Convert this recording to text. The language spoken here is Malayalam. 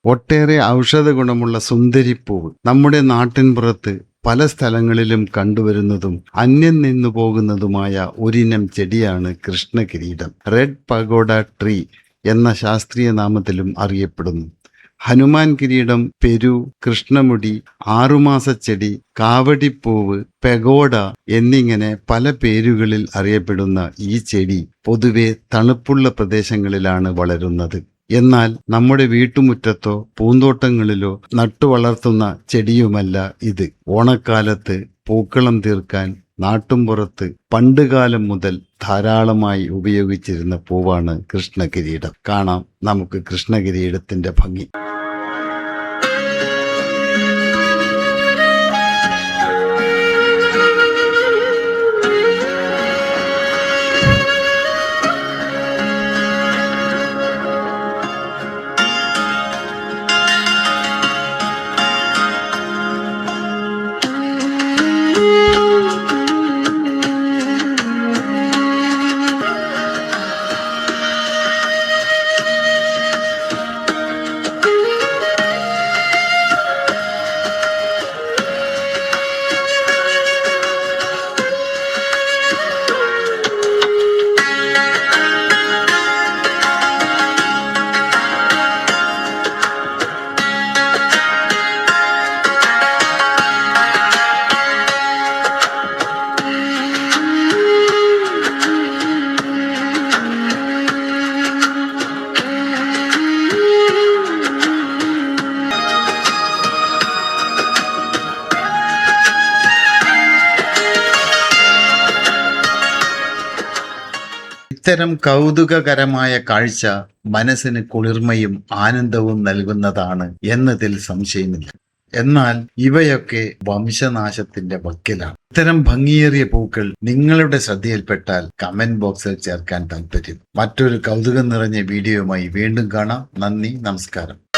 ഒട്ടേറെ ഔഷധ ഗുണമുള്ള സുന്ദരിപ്പൂവ് നമ്മുടെ നാട്ടിൻപുറത്ത് പല സ്ഥലങ്ങളിലും കണ്ടുവരുന്നതും അന്യം നിന്നു പോകുന്നതുമായ ഒരിനം ചെടിയാണ് കൃഷ്ണകിരീടം. റെഡ് പഗോഡ ട്രീ എന്ന ശാസ്ത്രീയ നാമത്തിലും അറിയപ്പെടുന്നു. ഹനുമാൻ കിരീടം, പെരു, കൃഷ്ണമുടി, ആറുമാസച്ചെടി, കാവടിപ്പൂവ്, പെഗോഡ എന്നിങ്ങനെ പല പേരുകളിൽ അറിയപ്പെടുന്ന ഈ ചെടി പൊതുവെ തണുപ്പുള്ള പ്രദേശങ്ങളിലാണ് വളരുന്നത്. എന്നാൽ നമ്മുടെ വീട്ടുമുറ്റത്തോ പൂന്തോട്ടങ്ങളിലോ നട്ടുവളർത്തുന്ന ചെടിയുമല്ല ഇത്. ഓണക്കാലത്ത് പൂക്കളം തീർക്കാൻ നാട്ടുംപുറത്ത് പണ്ടുകാലം മുതൽ ധാരാളമായി ഉപയോഗിച്ചിരുന്ന പൂവാണ് കൃഷ്ണകിരീടം. കാണാം നമുക്ക് കൃഷ്ണകിരീടത്തിന്റെ ഭംഗി. ഇത്തരം കൗതുകകരമായ കാഴ്ച മനസ്സിന് കുളിർമയും ആനന്ദവും നൽകുന്നതാണ് എന്നതിൽ സംശയമില്ല. എന്നാൽ ഇവയൊക്കെ വംശനാശത്തിന്റെ വക്കിലാണ്. ഇത്തരം ഭംഗിയേറിയ പൂക്കൾ നിങ്ങളുടെ ശ്രദ്ധയിൽപ്പെട്ടാൽ കമന്റ് ബോക്സിൽ ചേർക്കാൻ താല്പര്യം. മറ്റൊരു കൗതുകം നിറഞ്ഞ വീഡിയോയുമായി വീണ്ടും കാണാം. നന്ദി, നമസ്കാരം.